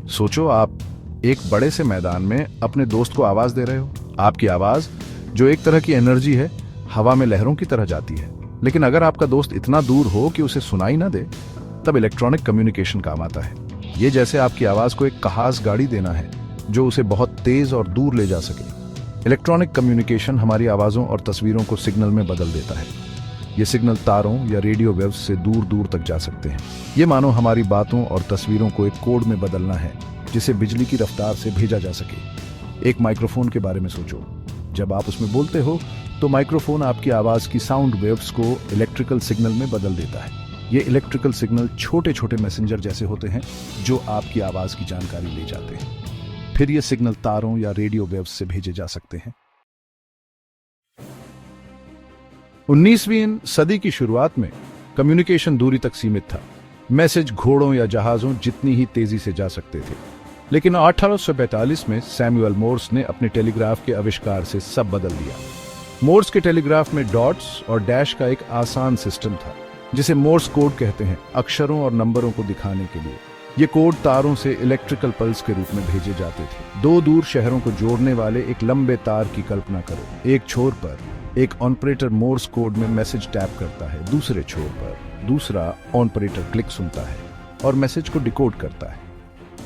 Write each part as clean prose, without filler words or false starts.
सोचो, आप एक बड़े से मैदान में अपने दोस्त को आवाज दे रहे हो। आपकी आवाज, जो एक तरह की एनर्जी है, हवा में लहरों की तरह जाती है। लेकिन अगर आपका दोस्त इतना दूर हो कि उसे सुनाई ना दे, तब इलेक्ट्रॉनिक कम्युनिकेशन काम आता है। ये जैसे आपकी आवाज को एक कहास गाड़ी देना है जो उसे बहुत तेज और दूर ले जा सके। इलेक्ट्रॉनिक कम्युनिकेशन हमारी आवाजों और तस्वीरों को सिग्नल में बदल देता है। ये सिग्नल तारों या रेडियो वेव्स से दूर दूर तक जा सकते हैं। ये मानो हमारी बातों और तस्वीरों को एक कोड में बदलना है जिसे बिजली की रफ्तार से भेजा जा सके। एक माइक्रोफोन के बारे में सोचो। जब आप उसमें बोलते हो तो माइक्रोफोन आपकी आवाज की साउंड वेव्स को इलेक्ट्रिकल सिग्नल में बदल देता है। ये इलेक्ट्रिकल सिग्नल छोटे छोटे मैसेंजर जैसे होते हैं जो आपकी आवाज की जानकारी ले जाते हैं। फिर ये सिग्नल तारों या रेडियो वेव्स से भेजे जा सकते हैं। 19वीं सदी की शुरुआत में कम्युनिकेशन दूरी तक सीमित था। मैसेज घोड़ों या जहाजों जितनी ही तेजी से जा सकते थे। लेकिन 1845 में सैमुअल मोर्स ने अपने टेलीग्राफ के आविष्कार से सब बदल दिया। मोर्स के टेलीग्राफ में डॉट्स और डैश का एक आसान सिस्टम था जिसे मोर्स कोड कहते हैं, अक्षरों और नंबरों को दिखाने के लिए। ये कोड तारों से इलेक्ट्रिकल पल्स के रूप में भेजे जाते थे। दो दूर शहरों को जोड़ने वाले एक लंबे तार की कल्पना करो। एक छोर पर एक ऑपरेटर मोर्स कोड में मैसेज टैप करता है, दूसरे छोर पर दूसरा ऑपरेटर क्लिक सुनता है और मैसेज को डिकोड करता है।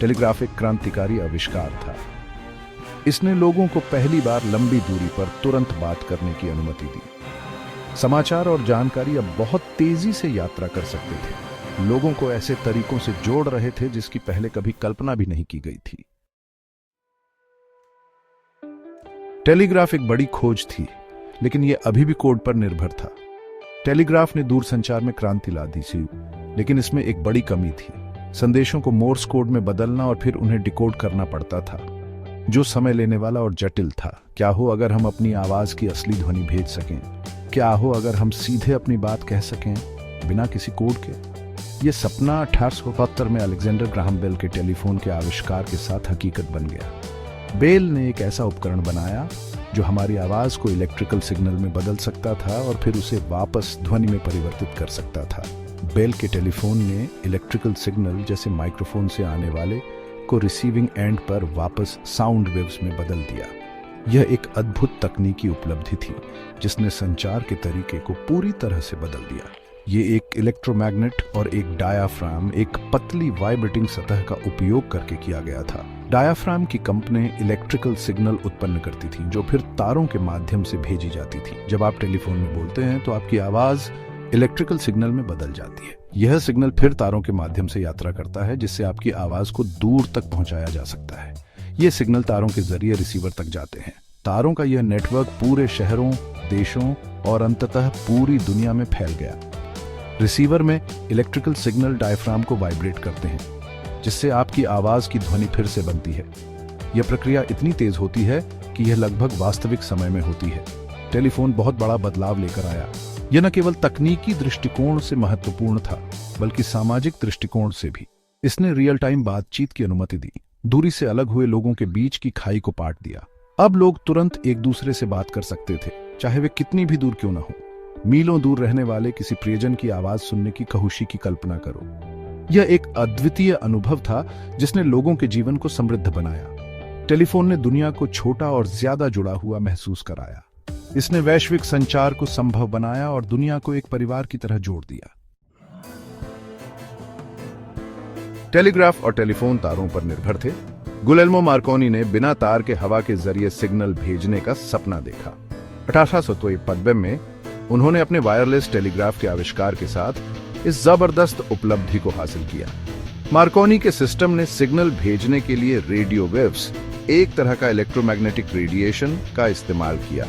टेलीग्राफ एक क्रांतिकारी आविष्कार था। इसने लोगों को पहली बार लंबी दूरी पर तुरंत बात करने की अनुमति दी। समाचार और जानकारी अब बहुत तेजी से यात्रा कर सकते थे। लोगों को ऐसे तरीकों से जोड़ रहे थे जिसकी पहले कभी कल्पना भी नहीं की गई थी। टेलीग्राफ एक बड़ी खोज थी, लेकिन यह अभी भी कोड पर निर्भर था। टेलीग्राफ ने दूरसंचार में क्रांति ला दी थी, लेकिन इसमें एक बड़ी कमी थी। संदेशों को मोर्स कोड में बदलना और फिर उन्हें डिकोड करना पड़ता था, जो समय लेने वाला और जटिल था। क्या हो अगर हम अपनी आवाज की असली ध्वनि भेज सकें? क्या हो अगर हम सीधे अपनी बात कह सकें बिना किसी कोड के? यह सपना 1872 में अलेक्जेंडर ग्राहम बेल के टेलीफोन के आविष्कार के साथ हकीकत बन गया। बेल ने एक ऐसा उपकरण बनाया जो हमारी आवाज को इलेक्ट्रिकल सिग्नल में बदल सकता था और फिर उसे वापस ध्वनि में परिवर्तित कर सकता था। बेल के टेलीफोन ने इलेक्ट्रिकल सिग्नल जैसे माइक्रोफोन से आने वाले को रिसीविंग एंड पर वापस साउंड वेव्स में बदल दिया। यह एक अद्भुत तकनीकी उपलब्धि थी जिसने संचार के तरीके को पूरी तरह से बदल दिया। ये एक इलेक्ट्रोमैग्नेट और एक डायाफ्राम, एक पतली वाइब्रेटिंग सतह का उपयोग करके किया गया था। डायाफ्राम की कंपनी इलेक्ट्रिकल सिग्नल उत्पन्न करती थी जो फिर तारों के माध्यम से भेजी जाती थी। जब आप टेलीफोन में बोलते हैं तो आपकी आवाज इलेक्ट्रिकल सिग्नल में बदल जाती है। यह सिग्नल फिर तारों के माध्यम से यात्रा करता है जिससे आपकी आवाज को दूर तक पहुंचाया जा सकता है। ये सिग्नल तारों के जरिए रिसीवर तक जाते हैं। तारों का यह नेटवर्क पूरे शहरों, देशों और अंततः पूरी दुनिया में फैल गया। रिसीवर में इलेक्ट्रिकल सिग्नल डायफ्राम को वाइब्रेट करते हैं जिससे आपकी आवाज की ध्वनि फिर से बनती है। यह प्रक्रिया इतनी तेज होती है कि यह लगभग वास्तविक समय में होती है। टेलीफोन बहुत बड़ा बदलाव लेकर आया। यह न केवल तकनीकी दृष्टिकोण से महत्वपूर्ण था, बल्कि सामाजिक दृष्टिकोण से भी। इसने रियल टाइम बातचीत की अनुमति दी। दूरी से अलग हुए लोगों के बीच की खाई को पाट दिया। अब लोग तुरंत एक दूसरे से बात कर सकते थे, चाहे वे कितनी भी दूर क्यों न हो। मीलों दूर रहने वाले किसी प्रियजन की आवाज सुनने की खुशी की कल्पना करो। यह एक अद्वितीय अनुभव था जिसने लोगों के जीवन को समृद्ध बनाया। टेलीफोन ने दुनिया को छोटा और ज्यादा जुड़ा हुआ महसूस कराया। इसने वैश्विक संचार को संभव बनाया और दुनिया को एक परिवार की तरह जोड़ दिया। टेलीग्राफ और टेलीफोन तारों पर निर्भर थे। गुलेल्मो मार्कोनी ने बिना तार के हवा के जरिए सिग्नल भेजने का सपना देखा। 1893 में उन्होंने अपने वायरलेस टेलीग्राफ के आविष्कार के साथ इस जबरदस्त उपलब्धि को हासिल किया। मार्कोनी के सिस्टम ने सिग्नल भेजने के लिए रेडियो वेव्स, एक तरह का इलेक्ट्रोमैग्नेटिक रेडिएशन, का इस्तेमाल किया।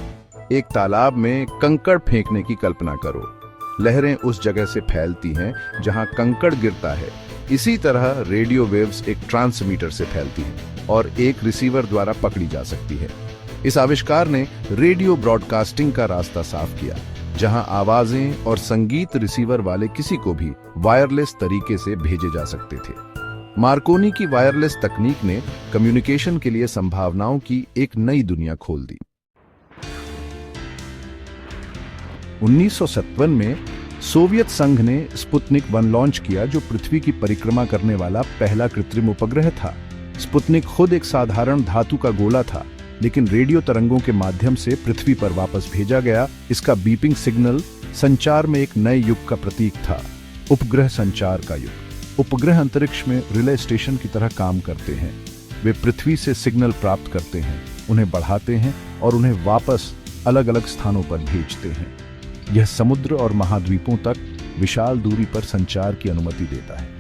एक तालाब में कंकड़ फेंकने की कल्पना करो। लहरें उस जगह से फैलती हैं जहां कंकड़ गिरता है। इसी तरह रेडियो वेव्स एक ट्रांसमीटर से फैलती हैं और एक रिसीवर द्वारा पकड़ी जा सकती है। इस आविष्कार ने रेडियो ब्रॉडकास्टिंग का रास्ता साफ किया, जहां आवाजें और संगीत रिसीवर वाले किसी को भी वायरलेस तरीके से भेजे जा सकते थे। मार्कोनी की वायरलेस तकनीक ने कम्युनिकेशन के लिए संभावनाओं की एक नई दुनिया खोल दी। 1957 में सोवियत संघ ने स्पुतनिक 1 लॉन्च किया, जो पृथ्वी की परिक्रमा करने वाला पहला कृत्रिम उपग्रह था। स्पुतनिक खुद एक साधारण धातु का गोला था, लेकिन रेडियो तरंगों के माध्यम से पृथ्वी पर वापस भेजा गया। इसका बीपिंग सिग्नल संचार में एक नए युग का प्रतीक था, उपग्रह संचार का युग। उपग्रह अंतरिक्ष में रिले स्टेशन की तरह काम करते हैं। वे पृथ्वी से सिग्नल प्राप्त करते हैं, उन्हें बढ़ाते हैं और उन्हें वापस अलग अलग स्थानों पर भेजते हैं। यह समुद्र और महाद्वीपों तक विशाल दूरी पर संचार की अनुमति देता है।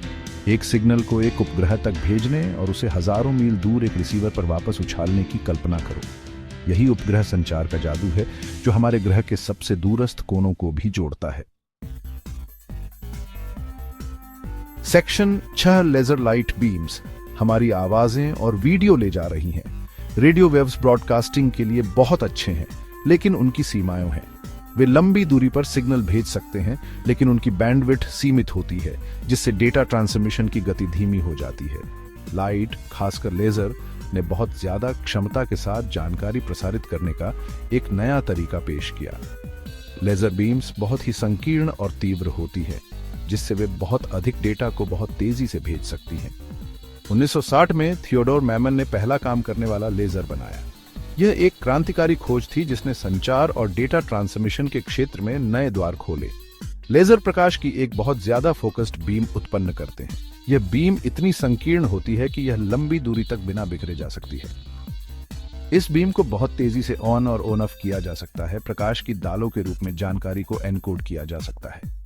एक सिग्नल को एक उपग्रह तक भेजने और उसे हजारों मील दूर एक रिसीवर पर वापस उछालने की कल्पना करो। यही उपग्रह संचार का जादू है, जो हमारे ग्रह के सबसे दूरस्थ कोनों को भी जोड़ता है। सेक्शन 6 लेजर लाइट बीम्स हमारी आवाजें और वीडियो ले जा रही हैं। रेडियो वेव्स ब्रॉडकास्टिंग के लिए बहुत अच्छे हैं, लेकिन उनकी सीमाएं हैं। वे लंबी दूरी पर सिग्नल भेज सकते हैं, लेकिन उनकी बैंडविड्थ सीमित होती है, जिससे डेटा ट्रांसमिशन की गति धीमी हो जाती है। लाइट, खासकर लेजर, ने बहुत ज्यादा क्षमता के साथ जानकारी प्रसारित करने का एक नया तरीका पेश किया। लेजर बीम्स बहुत ही संकीर्ण और तीव्र होती है, जिससे वे बहुत अधिक डेटा को बहुत तेजी से भेज सकती हैं। 1960 में थियोडोर मैमन ने पहला काम करने वाला लेजर बनाया। यह एक क्रांतिकारी खोज थी, जिसने संचार और डेटा ट्रांसमिशन के क्षेत्र में नए द्वार खोले। लेजर प्रकाश की एक बहुत ज्यादा फोकस्ड बीम उत्पन्न करते हैं। यह बीम इतनी संकीर्ण होती है कि यह लंबी दूरी तक बिना बिखरे जा सकती है। इस बीम को बहुत तेजी से ऑन और ऑन ऑफ किया जा सकता है। प्रकाश की दालों के रूप में जानकारी को एनकोड किया जा सकता है।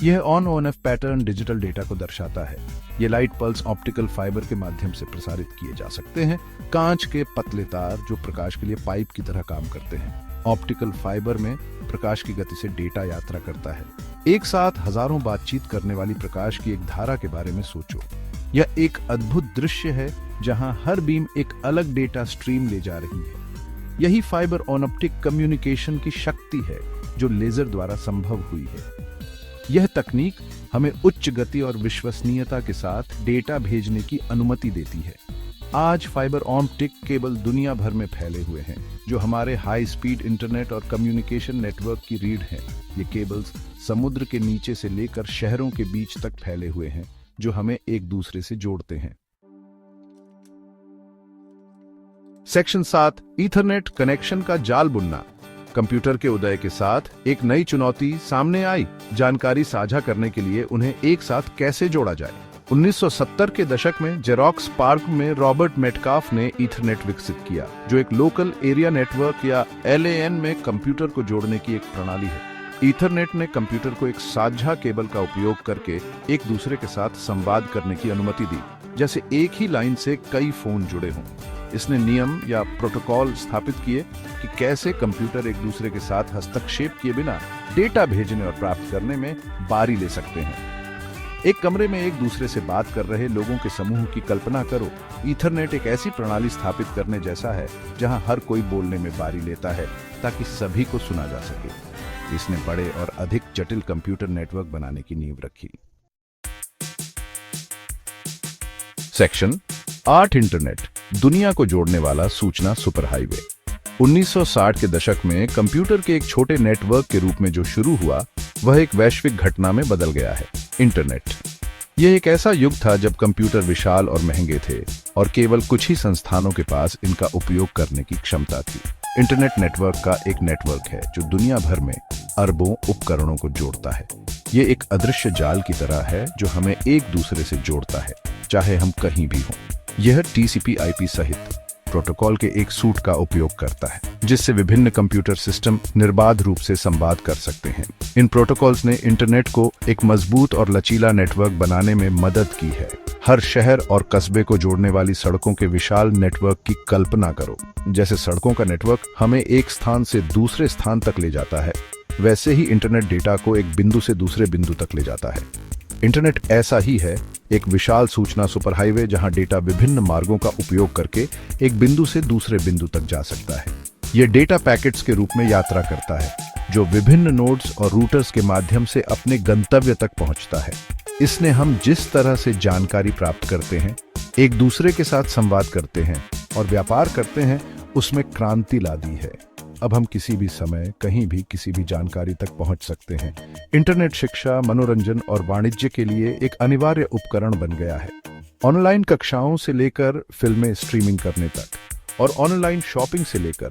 यह on on off pattern digital data को दर्शाता है। ये लाइट पल्स ऑप्टिकल फाइबर के माध्यम से प्रसारित किए जा सकते हैं। कांच के पतले तार जो प्रकाश के लिए पाइप की तरह काम करते हैं। ऑप्टिकल फाइबर में प्रकाश की गति से डेटा यात्रा करता है। एक साथ हजारों बातचीत करने वाली प्रकाश की एक धारा के बारे में सोचो। यह एक अद्भुत दृश्य है, जहां हर बीम एक अलग डेटा स्ट्रीम ले जा रही है। यही फाइबर ऑप्टिक कम्युनिकेशन की शक्ति है, जो लेजर द्वारा संभव हुई है। यह तकनीक हमें उच्च गति और विश्वसनीयता के साथ डेटा भेजने की अनुमति देती है। आज फाइबर ऑप्टिक केबल दुनिया भर में फैले हुए हैं, जो हमारे हाई स्पीड इंटरनेट और कम्युनिकेशन नेटवर्क की रीढ़ हैं। ये केबल्स समुद्र के नीचे से लेकर शहरों के बीच तक फैले हुए हैं, जो हमें एक दूसरे से जोड़ते हैं। सेक्शन 7 ईथरनेट कनेक्शन का जाल बुनना। कंप्यूटर के उदय के साथ एक नई चुनौती सामने आई, जानकारी साझा करने के लिए उन्हें एक साथ कैसे जोड़ा जाए। 1970 के दशक में जेरोक्स पार्क में रॉबर्ट मेटकाफ ने ईथरनेट विकसित किया, जो एक लोकल एरिया नेटवर्क या LAN में कंप्यूटर को जोड़ने की एक प्रणाली है। ईथरनेट ने कंप्यूटर को एक साझा केबल का उपयोग करके एक दूसरे के साथ संवाद करने की अनुमति दी, जैसे एक ही लाइन से कई फोन जुड़े हों। इसने नियम या प्रोटोकॉल स्थापित किए कि कैसे कंप्यूटर एक दूसरे के साथ हस्तक्षेप किए बिना डेटा भेजने और प्राप्त करने में बारी ले सकते हैं। एक कमरे में एक दूसरे से बात कर रहे लोगों के समूह की कल्पना करो। ईथरनेट एक ऐसी प्रणाली स्थापित करने जैसा है, जहां हर कोई बोलने में बारी लेता है, ताकि सभी को सुना जा सके। इसने बड़े और अधिक जटिल कंप्यूटर नेटवर्क बनाने की नींव रखी। सेक्शन 8 इंटरनेट, दुनिया को जोड़ने वाला सूचना सुपरहाईवे। 1960 के दशक में कंप्यूटर के एक छोटे नेटवर्क के रूप में जो शुरू हुआ, वह एक वैश्विक घटना में बदल गया है, इंटरनेट। यह एक ऐसा युग था जब कंप्यूटर विशाल और महंगे थे और केवल कुछ ही संस्थानों के पास इनका उपयोग करने की क्षमता थी। इंटरनेट नेटवर्क का एक नेटवर्क है जो दुनिया भर में अरबों उपकरणों को जोड़ता है। ये एक अदृश्य जाल की तरह है जो हमें एक दूसरे से जोड़ता है, चाहे हम कहीं भी हों। यह TCP/IP सहित प्रोटोकॉल के एक सूट का उपयोग करता है, जिससे विभिन्न कंप्यूटर सिस्टम निर्बाध रूप से संवाद कर सकते हैं। इन प्रोटोकॉल्स ने इंटरनेट को एक मजबूत और लचीला नेटवर्क बनाने में मदद की है। हर शहर और कस्बे को जोड़ने वाली सड़कों के विशाल नेटवर्क की कल्पना करो। जैसे सड़कों का नेटवर्क हमें एक स्थान से दूसरे स्थान तक ले जाता है, वैसे ही इंटरनेट डेटा को एक बिंदु से दूसरे बिंदु तक ले जाता है। इंटरनेट ऐसा ही है, एक विशाल सूचना सुपरहाईवे जहां डेटा विभिन्न मार्गों का उपयोग करके एक बिंदु से दूसरे बिंदु तक जा सकता है। यह डेटा पैकेट्स के रूप में यात्रा करता है, जो विभिन्न नोड्स और रूटर्स के माध्यम से अपने गंतव्य तक पहुंचता है। इसने हम जिस तरह से जानकारी प्राप्त करते हैं, एक दूसरे के साथ संवाद करते हैं और व्यापार करते हैं, उसमें क्रांति ला दी है। अब हम किसी भी समय, कहीं भी, किसी भी जानकारी तक पहुंच सकते हैं। इंटरनेट शिक्षा, मनोरंजन और वाणिज्य के लिए एक अनिवार्य उपकरण बन गया है। ऑनलाइन कक्षाओं से लेकर फिल्में स्ट्रीमिंग करने तक और ऑनलाइन शॉपिंग से लेकर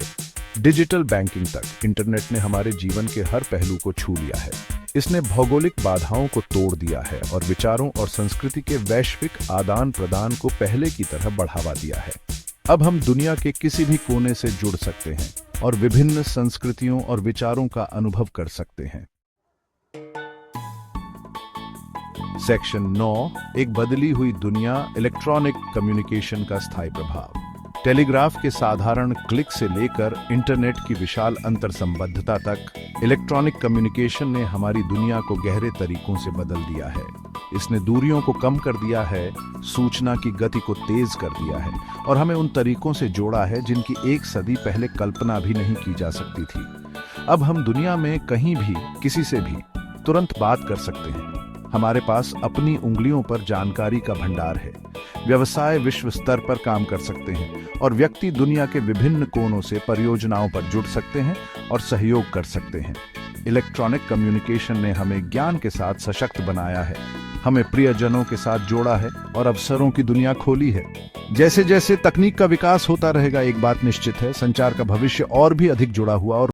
डिजिटल बैंकिंग तक इंटरनेट ने हमारे जीवन के हर पहलू को छू लिया है। इसने भौगोलिक बाधाओं को तोड़ दिया है और विचारों और संस्कृति के वैश्विक आदान प्रदान को पहले की तरह बढ़ावा दिया है। अब हम दुनिया के किसी भी कोने से जुड़ सकते हैं और विभिन्न संस्कृतियों और विचारों का अनुभव कर सकते हैं। सेक्शन 9, एक बदली हुई दुनिया, इलेक्ट्रॉनिक कम्युनिकेशन का स्थायी प्रभाव। टेलीग्राफ के साधारण क्लिक से लेकर इंटरनेट की विशाल अंतरसंबद्धता तक इलेक्ट्रॉनिक कम्युनिकेशन ने हमारी दुनिया को गहरे तरीकों से बदल दिया है। इसने दूरियों को कम कर दिया है, सूचना की गति को तेज कर दिया है और हमें उन तरीकों से जोड़ा है जिनकी एक सदी पहले कल्पना भी नहीं की जा सकती थी। अब हम दुनिया में कहीं भी किसी से भी तुरंत बात कर सकते हैं। हमारे पास अपनी उंगलियों पर जानकारी का भंडार है। व्यवसाय विश्व स्तर पर काम कर सकते हैं और व्यक्ति दुनिया के विभिन्न कोनों से परियोजनाओं पर जुड़ सकते हैं और सहयोग कर सकते हैं। इलेक्ट्रॉनिक कम्युनिकेशन ने हमें ज्ञान के साथ सशक्त बनाया है, हमें प्रियजनों के साथ जोड़ा है और अवसरों की दुनिया खोली है। जैसे जैसे तकनीक का विकास होता रहेगा, एक बात निश्चित है, संचार का भविष्य और भी अधिक जुड़ा हुआ और